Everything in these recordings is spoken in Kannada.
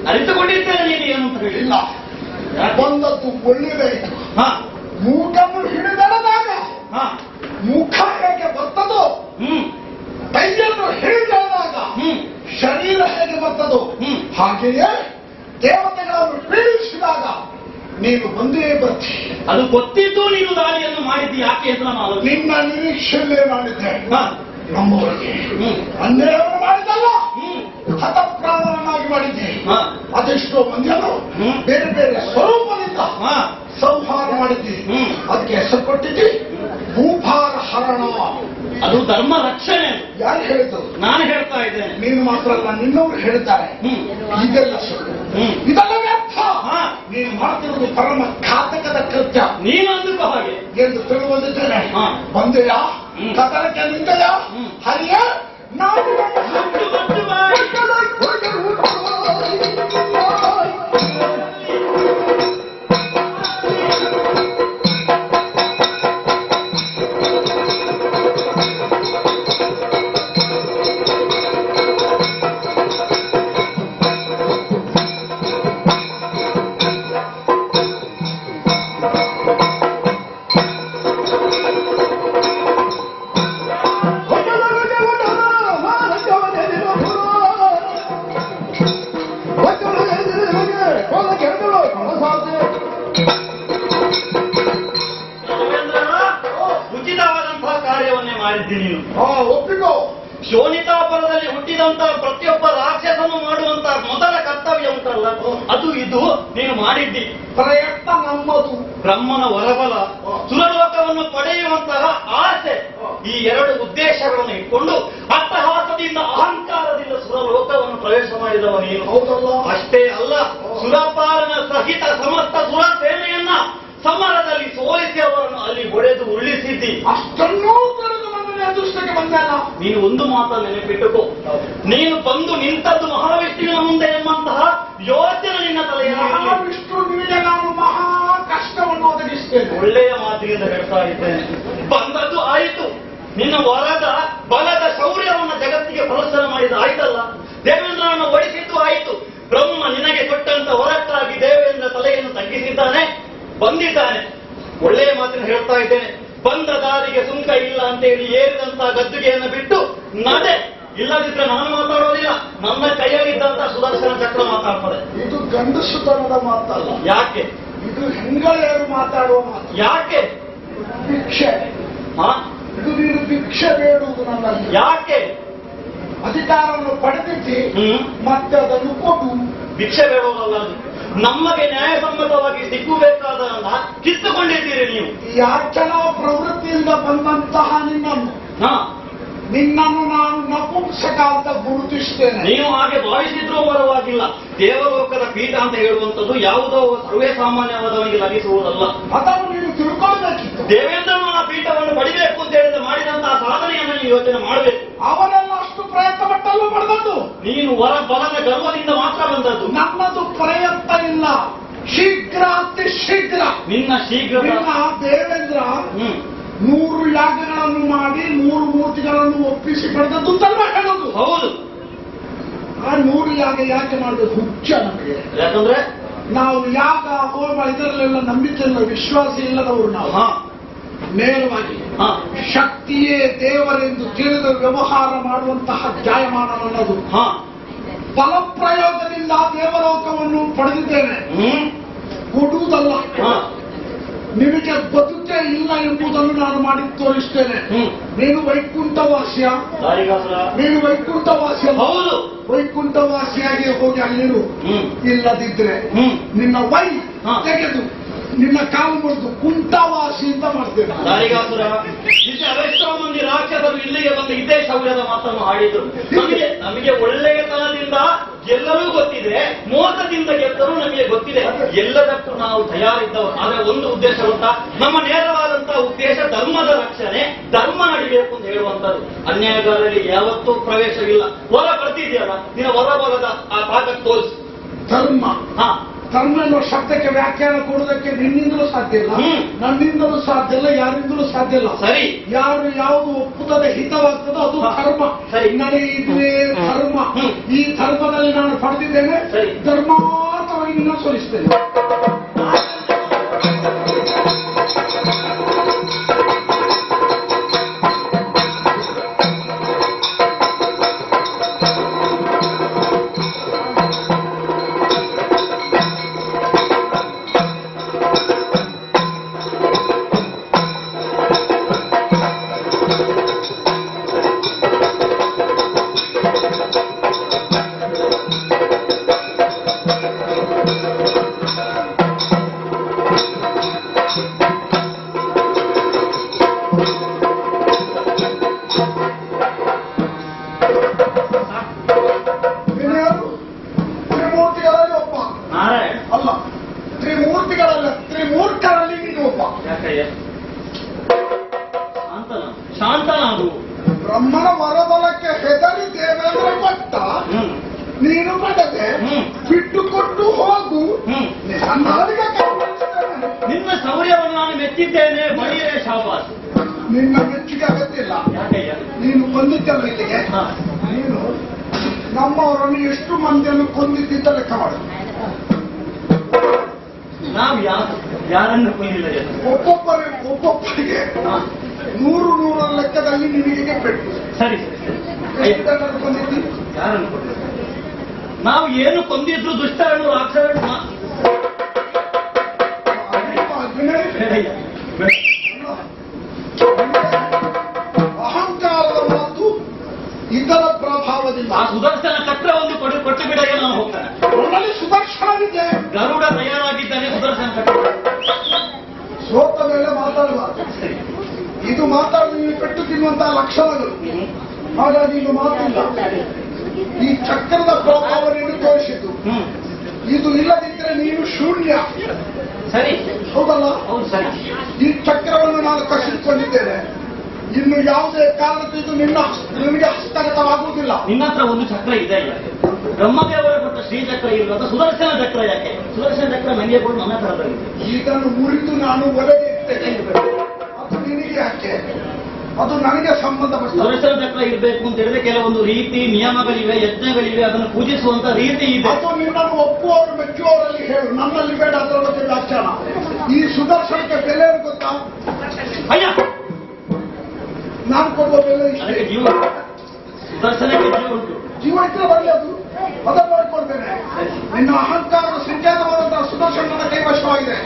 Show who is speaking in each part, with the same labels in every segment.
Speaker 1: ಅರಿತುಕೊಂಡಿದ್ದೇನೆ ನೀನು ಏನು ಅಂತ ಹೇಳಿಲ್ಲ.
Speaker 2: ಬಂದದ್ದು ಒಳ್ಳೆಯದೇ. ಮೂಕನ್ನು ಹಿಡಿದಳದಾಗ ಮುಖ ಹೇಗೆ ಬರ್ತದೋ, ಕೈಯನ್ನು ಹಿಡಿದಳದಾಗ ಶರೀರ ಹೇಗೆ ಬರ್ತದೋ, ಹಾಗೆಯೇ ದೇವತೆಗಳನ್ನು ಪೀಡಿಸಿದಾಗ ನೀನು ಬಂದೇ ಬರ್ತಿ.
Speaker 1: ಅದು ಗೊತ್ತಿದ್ದು ನೀನು ದಾಳಿಯನ್ನು ಮಾಡಿದ್ದಿ ಯಾಕೆ ಅಂತ ನಾನು
Speaker 2: ನಿನ್ನ ನಿರೀಕ್ಷೆಯಲ್ಲೇ ಮಾಡಿದ್ದೆ. ನಮ್ಮವರಿಗೆ ಅನ್ಯಾಯವನ್ನು ಮಾಡಿದಲ್ಲ, ಹತಪ್ರಾಣವನ್ನಾಗಿ ಮಾಡಿದ್ದೆ. ಅದೆಷ್ಟೋ ಮಂದಿಯನ್ನು ಬೇರೆ ಬೇರೆ ಸ್ವರೂಪದಿಂದ ಸಂಹಾರ ಮಾಡಿದ್ದಿ. ಅದಕ್ಕೆ ಹೆಸರು ಕೊಟ್ಟಿದ್ದಿ ಭೂಭಾರ ಹರಣ.
Speaker 1: ಅದು ಧರ್ಮ ರಕ್ಷಣೆ.
Speaker 2: ಯಾರು ಹೇಳಿದ್ರು?
Speaker 1: ನಾನು ಹೇಳ್ತಾ ಇದ್ದೇನೆ.
Speaker 2: ನೀನು ಮಾತ್ರ ಅಲ್ಲ, ನಿನ್ನವರು ಹೇಳ್ತಾರೆ ಇದೆಲ್ಲ ಸುಳ್ಳು, ಇದೆಲ್ಲ ವ್ಯರ್ಥ. ನೀನು ಮಾಡ್ತಿರುವುದು ಪರಮ ಘಾತಕದ ಕೃತ್ಯ.
Speaker 1: ನೀನು ಅಂದುಕೋ ಹಾಗೆ
Speaker 2: ಎಂದು ತಿಳಿದಿದ್ದೇನೆ. ಬಂದೆಯಾ? ಕದನಕ್ಕೆ ನಿಂತೆಯಾ? ಹರಿಯ ನಾವು ಒಪ್ಪಿಕೋ.
Speaker 1: ಶೋನಿತಾಪುರದಲ್ಲಿ ಹುಟ್ಟಿದಂತ ಪ್ರತಿಯೊಬ್ಬ ರಾಕ್ಷಸನ್ನು ಮಾಡುವಂತ ಮೊದಲ ಕರ್ತವ್ಯ ಉಂಟಲ್ಲ, ಅದು ಇದು ನೀನು ಮಾಡಿದ್ದಿ.
Speaker 2: ಪ್ರಯತ್ನ ನಮ್ಮದು.
Speaker 1: ಬ್ರಹ್ಮನ ವರಬಲ, ಸುರಲೋಕವನ್ನು ಪಡೆಯುವಂತಹ ಆಸೆ, ಈ ಎರಡು ಉದ್ದೇಶಗಳನ್ನು ಇಟ್ಕೊಂಡು ಅಟ್ಟಹಾಸದಿಂದ ಅಹಂಕಾರದಿಂದ ಸುರಲೋಕವನ್ನು ಪ್ರವೇಶ ಮಾಡಿದವ ನೀನು.
Speaker 2: ಹೌದಲ್ಲ?
Speaker 1: ಅಷ್ಟೇ ಅಲ್ಲ, ಸುರಪಾಲನ ಸಹಿತ ಸಮಸ್ತ ಸುರ ಸೇನೆಯನ್ನ ಸಮರದಲ್ಲಿ ಸೋಲಿಸಿ ಅವರನ್ನು ಅಲ್ಲಿ ಹೊಡೆದು ಉರುಳಿಸಿದ್ದಿ.
Speaker 2: ಅಷ್ಟನ್ನೂ ಕಳೆದು ನನ್ನ ಅದೃಷ್ಟಕ್ಕೆ ಬಂದಲ್ಲ.
Speaker 1: ನೀನು ಒಂದು ಮಾತನ್ನು ನೆನಪಿಟ್ಟುಕೋ, ನೀನು ಬಂದು ನಿಂತದ್ದು ಮಹಾವಿಷ್ಣುವಿನ ಮುಂದೆ ಎಂಬಂತಹ ಯೋಚನೆ ನಿನ್ನ ತಲೆಯಲ್ಲಿ.
Speaker 2: ಮಹಾವಿಷ್ಣು ನಿನಗೆ ನಾನು ಮಹಾ ಕಷ್ಟವನ್ನು ಒದಗಿಸ್ತೇನೆ.
Speaker 1: ಒಳ್ಳೆಯ ಮಾತಿನಿಂದ ಹೇಳ್ತಾ ಇದ್ದೇನೆ. ಬಂದದ್ದು ಆಯಿತು, ನಿನ್ನ ವರದ ಬಲದ ಶೌರ್ಯವನ್ನು ಜಗತ್ತಿಗೆ ಪ್ರದರ್ಶನ ಮಾಡಿದ ಆಯ್ತಲ್ಲ. ದೇವೇಂದ್ರನನ್ನು ಒಡಿಸಿದ್ದು ಆಯಿತು. ಬ್ರಹ್ಮ ನಿನಗೆ ಕೊಟ್ಟಂತ ವರಕ್ಕಾಗಿ ದೇವೇಂದ್ರ ತಲೆಯನ್ನು ತಗ್ಗಿಸಿದ್ದಾನೆ, ಬಂದಿದ್ದಾನೆ. ಒಳ್ಳೆಯ ಮಾತಿನ ಹೇಳ್ತಾ ಇದ್ದೇನೆ. ಬಂದ ದಾರಿಗೆ ಸುಂಕ ಇಲ್ಲ ಅಂತ ಹೇಳಿ ಏರಿದಂತ ಗದ್ದುಗೆಯನ್ನು ಬಿಟ್ಟು ನಡೆ. ಇಲ್ಲದಿದ್ರೆ ನಾನು ಮಾತಾಡೋದಿಲ್ಲ, ನನ್ನ ಕೈಯಲ್ಲಿದ್ದಂತ ಸುದರ್ಶನ ಚಕ್ರ ಮಾತಾಡ್ತದೆ.
Speaker 2: ಇದು ಗಂಡಸುತನದ ಮಾತಲ್ಲ.
Speaker 1: ಯಾಕೆ?
Speaker 2: ಇದು ಹೆಂಗಳೆಯರು ಮಾತಾಡುವ ಮಾತು.
Speaker 1: ಯಾಕೆ?
Speaker 2: ಭಿಕ್ಷೆ. ಇದು ನೀನು ಭಿಕ್ಷೆ ಬೇಡುವುದು ನನ್ನಲ್ಲಿ.
Speaker 1: ಯಾಕೆ?
Speaker 2: ಅಧಿಕಾರವನ್ನು ಪಡೆದಿದ್ದಿ, ಮತ್ತೆ ಅದನ್ನು ಕೊಡು.
Speaker 1: ಭಿಕ್ಷೆ ಬೇಡೋದಲ್ಲ, ನಮಗೆ ನ್ಯಾಯಸಮ್ಮತವಾಗಿ ಸಿಕ್ಕಬೇಕಾದನ್ನ ಕಿತ್ತುಕೊಂಡಿದ್ದೀರಿ ನೀವು.
Speaker 2: ಯಾಚನಾ ಪ್ರವೃತ್ತಿಯಿಂದ ಬಂದಂತಹ ನಿನ್ನನ್ನು ನಾನು ನಪುಂಸಕ ಅಂತ ಗುರುತಿಸ್ತೇನೆ.
Speaker 1: ನೀವು ಹಾಗೆ ಭಾವಿಸಿದ್ರೂ ಪರವಾಗಿಲ್ಲ. ದೇವಲೋಕದ ಪೀಠ ಅಂತ ಹೇಳುವಂಥದ್ದು ಯಾವುದೋ ಸರ್ವೇ ಸಾಮಾನ್ಯವಾದವನಿಗೆ ಲಭಿಸುವುದಲ್ಲ.
Speaker 2: ಅದನ್ನು ನೀನು ತಿಳ್ಕೊಳ್ಬೇಕಿತ್ತು.
Speaker 1: ದೇವೇಂದ್ರನು ಆ ಪೀಠವನ್ನು ಪಡಿಬೇಕು ಅಂತ ಹೇಳಿದ ಮಾಡಿದಂತಹ ಸಾಧನೆಯನ್ನು ನೀವು ಯೋಚನೆ ಮಾಡಬೇಕು.
Speaker 2: ಅವನೆಲ್ಲ ಅಷ್ಟು ಪ್ರಯತ್ನ ಪಟ್ಟಲ್ಲೂ ಪಡೆದದ್ದು.
Speaker 1: ನೀನು ಹೊರ ಬಲದ ಗರ್ವದಿಂದ ಮಾತ್ರ ಬಂದದ್ದು.
Speaker 2: ನನ್ನದು ಪ್ರಯತ್ನ ಇಲ್ಲ, ಶೀಘ್ರ ಅತಿ ಶೀಘ್ರ.
Speaker 1: ನಿನ್ನ ಶೀಘ್ರ.
Speaker 2: ದೇವೇಂದ್ರ 100 ಯಾಗಗಳನ್ನು ಮಾಡಿ 100 ಮೂರ್ತಿಗಳನ್ನು ಒಪ್ಪಿಸಿ ಪಡೆದದ್ದು ತನ್ನ ಹೇಳೋದು.
Speaker 1: ಹೌದು.
Speaker 2: ಆ 100 ಯಾಗ ಯಾಕೆ ಮಾಡೋದು ಹುಚ್ಚ ನಮಗೆ.
Speaker 1: ಯಾಕಂದ್ರೆ
Speaker 2: ನಾವು ಯಾಗ ಹೋಮ ಇದರಲ್ಲೆಲ್ಲ ನಂಬಿಕೆಲ್ಲ ವಿಶ್ವಾಸ ಇಲ್ಲದವರು ನಾವು. ನೇರವಾಗಿ ಶಕ್ತಿಯೇ ದೇವರೆಂದು ತಿಳಿದು ವ್ಯವಹಾರ ಮಾಡುವಂತಹ ಜಾಯಮಾನವನ್ನದು. ಫಲಪ್ರಯೋಗದಿಂದ ದೇವಲೋಕವನ್ನು ಪಡೆದಿದ್ದೇನೆ, ಕೊಡುವುದಲ್ಲ. ನಿನಗೆ ಬದುಕೆ ಇಲ್ಲ ಎಂಬುದನ್ನು ನಾನು ಮಾಡಿ ತೋರಿಸ್ತೇನೆ. ನೀನು ವೈಕುಂಠವಾಸಿಯ, ನೀನು ವೈಕುಂಠವಾಸಿಯ.
Speaker 1: ಹೌದು,
Speaker 2: ವೈಕುಂಠವಾಸಿಯಾಗಿ ಹೋಗಿ ಅಲ್ಲಿರು. ಇಲ್ಲದಿದ್ರೆ ನಿನ್ನ ವೈ ತೆಗೆದು ನಿನ್ನ ಕಾಲು ಮುರಿದು ಕುಂಠವಾಸಿ ಅಂತ ಮಾಡ್ತೇನೆ.
Speaker 1: ದಾರಿಗಾಸುರ, ಅವೆಷ್ಟೋ ಮಂದಿ ರಾಕ್ಷಸರು ಇಲ್ಲಿಗೆ ಬಂದು ಇದೇ ಶೌರ್ಯದ ಮಾತನ್ನು ಹಾಡಿದ್ರು. ನಮಗೆ ಒಳ್ಳೆಯತನದಿಂದ ಗೆಲ್ಲಲು ಗೊತ್ತಿದೆ, ಮೋಸದಿಂದ ಗೆಲ್ಲಲು ನಮಗೆ ಗೊತ್ತಿದೆ. ಎಲ್ಲದಕ್ಕೂ ನಾವು ತಯಾರಿದ್ದವರು. ಆದ್ರೆ ಒಂದು ಉದ್ದೇಶ ಗೊತ್ತಾ? ನಮ್ಮ ನೇರವಾದಂತಹ ಉದ್ದೇಶ ಧರ್ಮದ ರಕ್ಷಣೆ, ಧರ್ಮ ನಡಿಬೇಕು ಅಂತ ಹೇಳುವಂತದ್ದು. ಅನ್ಯಾಯಗಾರರಿಗೆ ಯಾವತ್ತೂ ಪ್ರವೇಶವಿಲ್ಲ. ಹೊರ ಬರ್ತಿದ್ಯಲ್ಲ, ನಿನ್ನ ಹೊರಭಾಗದ ಆ ತಾಕತ್ ತೋರಿಸು.
Speaker 2: ಧರ್ಮ ಧರ್ಮ ಎನ್ನುವ ಶಬ್ದಕ್ಕೆ ವ್ಯಾಖ್ಯಾನ ಕೊಡುವುದಕ್ಕೆ ನಿನ್ನಿಂದಲೂ ಸಾಧ್ಯ ಇಲ್ಲ, ನನ್ನಿಂದಲೂ ಸಾಧ್ಯ ಇಲ್ಲ, ಯಾರಿಂದಲೂ ಸಾಧ್ಯ ಇಲ್ಲ.
Speaker 1: ಸರಿ,
Speaker 2: ಯಾರು ಯಾವುದು ಒಪ್ಪುತ್ತದೆ ಹಿತವಾಗ್ತದೋ ಅದು ಧರ್ಮ. ನನಗೆ ಇದೇ ಧರ್ಮ, ಈ ಧರ್ಮದಲ್ಲಿ ನಾನು ಪಡೆದಿದ್ದೇನೆ. ಧರ್ಮಾರ್ಥವಾಗಿ ನಿನ್ನ ಸೋಲಿಸ್ತೇನೆ. ಅಲ್ಲ, ತ್ರಿಮೂರ್ತಿಗಳಲ್ಲ, ತ್ರಿಮೂರ್ಖರಲ್ಲಿ ನೀನು ಒಬ್ಬ.
Speaker 1: ಶಾಂತನಾಗು.
Speaker 2: ಬ್ರಹ್ಮನ ವರಬಲಕ್ಕೆ ಹೆದರಿ ದೇವೇಂದ್ರ ಕೊಟ್ಟ, ನೀನು ಮಾಡದೆ ಬಿಟ್ಟುಕೊಟ್ಟು ಹೋಗು.
Speaker 1: ನಿನ್ನ ಶೌರ್ಯವನ್ನು ನಾನು ಮೆಚ್ಚಿದ್ದೇನೆ. ಬಳಿಯೇ ಶಾಬಾಸ್.
Speaker 2: ನಿನ್ನ ಮೆಚ್ಚುಗೆ ಅಗತ್ಯಿಲ್ಲ. ನೀನು ಕೊಂದಿದ್ದಲ್ಲ ಇಲ್ಲಿಗೆ. ನೀನು ನಮ್ಮವರನ್ನು ಎಷ್ಟು ಮಂದಿಯನ್ನು ಕೊಂದಿದ್ದ ಲೆಕ್ಕ ಮಾಡು.
Speaker 1: ನಾವು ಯಾರನ್ನು ಕೊಂದಿಲ್ಲ.
Speaker 2: ಒಬ್ಬೊಬ್ಬರಿಗೆ 100 ಲೆಕ್ಕದಲ್ಲಿ ನಿನಗೆ ಪೆಟ್ಟು.
Speaker 1: ಸರಿ,
Speaker 2: ಕೊಂದಿದ್ದಿ?
Speaker 1: ಯಾರನ್ನು ಕೊಂದಿಲ್ಲ? ನಾವು ಏನು ಕೊಂದಿದ್ರು ದುಷ್ಟರನ್ನು, ರಾಕ್ಷಸರನ್ನು.
Speaker 2: ಅಹಂಕಾರದ ಮಾತು ಇದರ ಪ್ರಭಾವದಿಂದ.
Speaker 1: ಆ ಸುದರ್ಶನ ಚಕ್ರ ಒಂದು ಕೊಟ್ಟು ಬಿಡಗೆ ನಾವು ಹೋಗ್ತಾನೆ.
Speaker 2: ನನ್ನಲ್ಲಿ ಸುದರ್ಶನವಿದೆ.
Speaker 1: ಗರುಡ ತಯಾರಾಗಿದ್ದಾನೆ. ಸುದರ್ಶನ ಚಕ್ರ
Speaker 2: ಸೋತ ಮೇಲೆ ಮಾತಾಡಬಾರ್ದು. ಇದು ಮಾತಾಡಿ ನೀವು ಪೆಟ್ಟು ತಿನ್ನುವಂತಹ ಲಕ್ಷಣಗಳು. ಹಾಗಾಗಿ ಇದು ಮಾತಿಲ್ಲ. ಈ ಚಕ್ರದ ಪ್ರಭಾವ ನೀನು ತೋರಿಸಿದ್ದು. ಇದು ಇಲ್ಲದಿದ್ದರೆ ನೀನು ಶೂನ್ಯ.
Speaker 1: ಸರಿ,
Speaker 2: ಹೌದಲ್ಲ?
Speaker 1: ಹೌದು, ಸರಿ.
Speaker 2: ಈ ಚಕ್ರವನ್ನು ನಾನು ಕಸಿದುಕೊಂಡಿದ್ದೇನೆ. ಇನ್ನು ಯಾವುದೇ ಕಾರಣಕ್ಕೂ ಇದು ನಿನಗೆ ಹಸ್ತಗತವಾಗುವುದಿಲ್ಲ.
Speaker 1: ನಿನ್ನ ಹತ್ರ ಒಂದು ಚಕ್ರ ಇದೆ. ಬ್ರಹ್ಮದೇವರ ಕೊಟ್ಟ ಶ್ರೀಚಕ್ರ ಇರುವಂತ ಸುದರ್ಶನ ಚಕ್ರ ಯಾಕೆ? ಸುದರ್ಶನ ಚಕ್ರ ನನಗೆ ಕೊಟ್ಟು ನನ್ನ ಹತ್ರದಲ್ಲಿದೆ.
Speaker 2: ಇದನ್ನು ಮುರಿದು ನಾನು ಒಳಗೆ ಇರ್ತೇನೆ. ಅದು ನಿನಗೆ ಯಾಕೆ? ಅದು ನನಗೆ ಸಂಬಂಧಪಟ್ಟ.
Speaker 1: ಸುದರ್ಶನ ಚಕ್ರ ಇರಬೇಕು ಅಂತ ಹೇಳಿದ್ರೆ ಕೆಲವೊಂದು ರೀತಿ ನಿಯಮಗಳಿವೆ, ಯಜ್ಞಗಳಿವೆ. ಅದನ್ನು ಪೂಜಿಸುವಂತ ರೀತಿ ಇದೆ.
Speaker 2: ಅದು ನಿನ್ನನ್ನು ಒಪ್ಪುವವರು ಮೆಚ್ಚುವವರಲ್ಲಿ ಹೇಳು. ನನ್ನಲ್ಲಿ ಬೇಡ ಅದರ ಬಗ್ಗೆ ವ್ಯಾಖ್ಯಾನ. ಈ ಸುದರ್ಶನಕ್ಕೆ ಬೆಲೆ ಗೊತ್ತಾ?
Speaker 1: ಅಯ್ಯ,
Speaker 2: ನಾನು ಕೊಡುವ ಬೆಲೆ ಇಷ್ಟೇ.
Speaker 1: ಜೀವ, ಸುದರ್ಶನಕ್ಕೆ ಜೀವ ಉಂಟು.
Speaker 2: ಜೀವ ಇದ್ರೆ ಬರಲಿ, ಅದನ್ನು ನೋಡ್ಕೊಳ್ತೇನೆ. ನಿನ್ನ ಅಹಂಕಾರದ ಸಂಕೇತವಾದಂತಹ ಸುದರ್ಶನ ನನ್ನ ಕೈವಶವಾಗಿದೆ.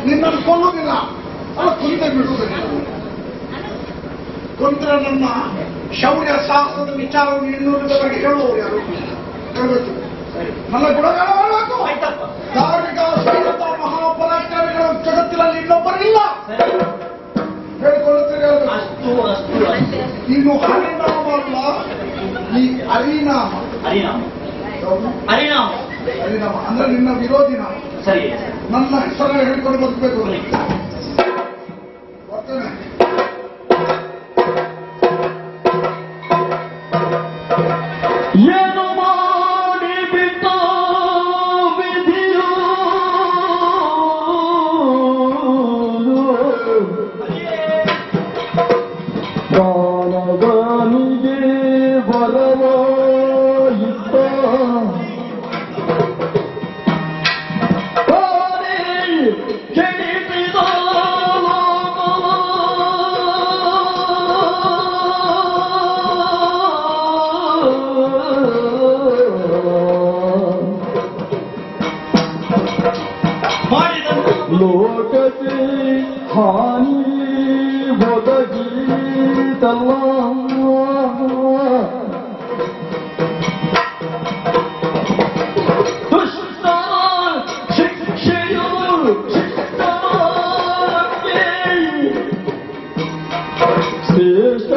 Speaker 2: ನಿನ್ನನ್ನು ಕೊಲ್ಲುವುದಿಲ್ಲ, ಅಲ್ಲ ಕೊಂದೇ ಬಿಡುವುದಿಲ್ಲ. ಕೊಂದ್ರೆ ನನ್ನ ಶೌರ್ಯ ಸಾಹಸದ ವಿಚಾರವನ್ನು ಇನ್ನೂರವರೆಗೆ ಹೇಳುವವರು ಯಾರು? ಹೇಳಬೇಕು. ನನ್ನ ಗುಣಗಾನ ಮಾಡಬೇಕು. ಧಾರ್ಮಿಕ ಶ್ರೀಮಂತ ಮಹಾಪರಾಕ್ರಮಿಗಳ ಜಗತ್ತಿನಲ್ಲಿ ಇನ್ನೊಬ್ಬರಿಲ್ಲ. ಹೇಳಿಕೊಳ್ಳುತ್ತೇನೆ. ನೀನು ಹರಿನಾಮ ಅಲ್ಲ, ಈ ಹರಿನಾಮ.
Speaker 1: ಹರಿನಾಮ, ಹರಿನಾಮ,
Speaker 2: ಹರಿನಾಮ ಅಂದ್ರೆ ನಿನ್ನ ವಿರೋಧಿ ನಾಮ.
Speaker 1: ಸರಿ,
Speaker 2: ನನ್ನ ಹೆಸರನ್ನು ಹೇಳಿಕೊಂಡು ಬದುಕಬೇಕು. ಬರ್ತೇನೆ.
Speaker 1: ಏನು ಮಾಡಿ ಬಿಟ್ಟು ವಿಧಿಯು
Speaker 3: ಗಾನಗಾನಿಗೆ ಬರವಾಯಿತ ಕೆಡಿಸಿದ ಹಾನಿ ಒದಗಿತಲ್ಲ ದುಷ್ಟ ಶಿಕ್ಷೆಯು ಶಿಷ್ಟಕ್ಕೆ ಶ್ರೇಷ್ಠ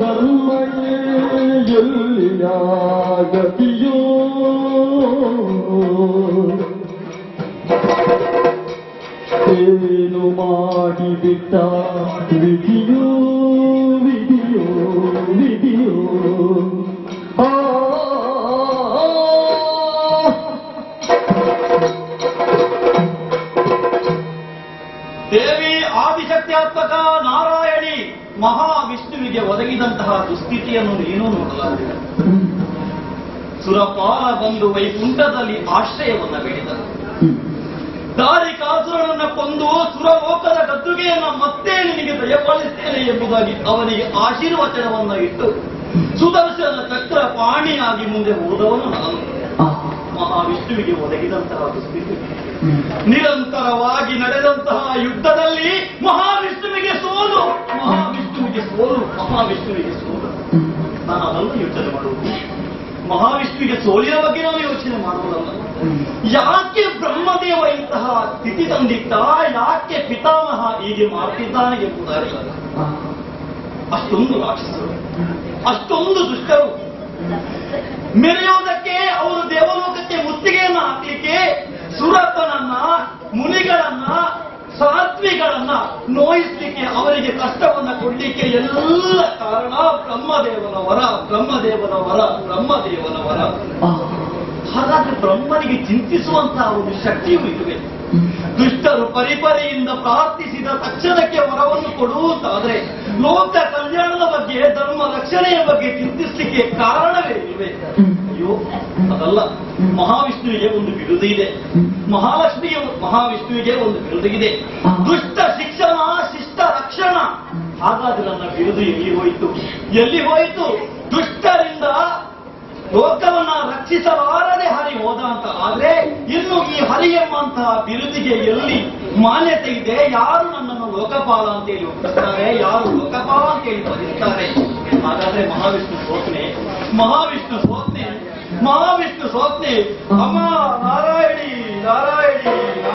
Speaker 3: ಧರ್ಮಕ್ಕೆ ಎಲ್ಲಿಯಾಗತಿಯೋ ಏನು ಮಾಡಿಬಿಟ್ಟ ವಿಧಿಯೋ ವಿಧಿಯೋ ವಿಧಿಯೋ ಆ
Speaker 1: ದೇವಿ ಆದಿಶಕ್ತ್ಯಾತ್ಮಕ ನಾರಾಯಣಿ ಮಹಾವಿಷ್ಣುವಿಗೆ ಒದಗಿದಂತಹ ದುಸ್ಥಿತಿಯನ್ನು ನೀನು ನೋಡಲಾಗಿದೆ. ಸುರಪಾಲ ಬಂದು ವೈಕುಂಠದಲ್ಲಿ ಆಶ್ರಯವನ್ನ ಬೇಡಿದರು. ದಾರಿಕಾಸುರನನ್ನ ಕೊಂದು ಸುರಲೋಕದ ಗದ್ದುಗೆಯನ್ನ ಮತ್ತೆ ನಿನಗೆ ದಯಪಾಲಿಸ್ತೇನೆ ಎಂಬುದಾಗಿ ಅವನಿಗೆ ಆಶೀರ್ವಚನವನ್ನ ಇಟ್ಟು ಸುದರ್ಶನ ಚಕ್ರ ಪಾಣಿಯಾಗಿ ಮುಂದೆ ಹೋದವನು ನಾನು. ಮಹಾವಿಷ್ಣುವಿಗೆ ಒದಗಿದಂತಹ ದುಸ್ಥಿತಿ, ನಿರಂತರವಾಗಿ ನಡೆದಂತಹ ಯುದ್ಧದಲ್ಲಿ ಮಹಾವಿಷ್ಣುವಿಗೆ ಸೋಲು, ಮಹಾವಿಷ್ಣುವಿಗೆ ಸೋಲು, ಮಹಾವಿಷ್ಣುವಿಗೆ ಸೋಲು. ನಾನು ಅದನ್ನು ಯೋಚನೆ ಮಾಡುವುದು, ಮಹಾವಿಷ್ಣುವಿಗೆ ಸೋಲಿನ ಬಗ್ಗೆ ನಾವು ಯೋಚನೆ ಮಾಡುವುದಲ್ಲ. ಯಾಕೆ ಬ್ರಹ್ಮದೇವ ಇಂತಹ ಸ್ಥಿತಿ ತಂದಿಟ್ಟ, ಯಾಕೆ ಪಿತಾಮಹ ಹೀಗೆ ಮಾಡ್ತಿದ್ದಾನೆ ಎಂಬುದಾಗಿ. ಅಷ್ಟೊಂದು ರಾಕ್ಷಸರು, ಅಷ್ಟೊಂದು ದುಷ್ಟರು, ಮೆರೆಯೋದಕ್ಕೆ ಅವರು ದೇವಲೋಕಕ್ಕೆ ಮುತ್ತಿಗೆಯನ್ನು ಹಾಕಲಿಕ್ಕೆ ಸುರಪ್ಪನನ್ನ, ಮುನಿಗಳನ್ನ, ಸಾತ್ವಿಗಳನ್ನ ನೋಯಿಸ್ಲಿಕ್ಕೆ, ಅವರಿಗೆ ಕಷ್ಟವನ್ನ ಕೊಡ್ಲಿಕ್ಕೆ ಎಲ್ಲ ಕಾರಣ ಬ್ರಹ್ಮದೇವನ ವರ, ಬ್ರಹ್ಮದೇವನ ವರ, ಬ್ರಹ್ಮದೇವನ ವರ. ಹಾಗಾದ್ರೆ ಬ್ರಹ್ಮನಿಗೆ ಚಿಂತಿಸುವಂತಹ ಒಂದು ಶಕ್ತಿಯೂ ಇರುವೆ. ದುಷ್ಟರು ಪರಿಪರಿಯಿಂದ ಪ್ರಾರ್ಥಿಸಿದ ತಕ್ಷಣಕ್ಕೆ ವರವನ್ನು ಕೊಡುವುದಾದ್ರೆ ಲೋಕ ಕಲ್ಯಾಣದ ಬಗ್ಗೆ, ಧರ್ಮ ರಕ್ಷಣೆಯ ಬಗ್ಗೆ ಚಿಂತಿಸಲಿಕ್ಕೆ ಕಾರಣವೇ ಇವೆ. ಅಯ್ಯೋ, ಅದಲ್ಲ. ಮಹಾವಿಷ್ಣುವಿಗೆ ಒಂದು ಬಿರುದು ಇದೆ, ಮಹಾವಿಷ್ಣುವಿಗೆ ಒಂದು ಬಿರುದು ಇದೆ, ದುಷ್ಟ ಶಿಕ್ಷಣ, ಶಿಷ್ಟ ರಕ್ಷಣ. ಹಾಗಾದ್ರೆ ನನ್ನ ಬಿರುದು ಎಲ್ಲಿ ಹೋಯಿತು? ಎಲ್ಲಿ ಹೋಯಿತು? ದುಷ್ಟರಿಂದ ಲೋಕವನ್ನ ರಕ್ಷಿಸಲಾರದೆ ಹರಿ ಹೋದ ಅಂತ ಆದ್ರೆ ಇನ್ನು ಈ ಹರಿ ಎಂಬಂತಹ ಬಿರುದಿಗೆ ಎಲ್ಲಿ ಮಾನ್ಯತೆ ಇದೆ? ಯಾರು ನನ್ನನ್ನು ಲೋಕಪಾಲ ಅಂತೇಳಿ ಒಪ್ಪಿಸ್ತಾರೆ? ಯಾರು ಲೋಕಪಾಲ ಅಂತೇಳಿ ಬರೀತಾರೆ? ಹಾಗಾದ್ರೆ ಮಹಾವಿಷ್ಣು ಸೋತ್ನೆ, ಮಹಾವಿಷ್ಣು ಸೋತ್ನೆ, ಮಹಾವಿಷ್ಣು ಸೋತ್ನೆ. ಅಮ್ಮ ನಾರಾಯಣಿ, ನಾರಾಯಣಿ.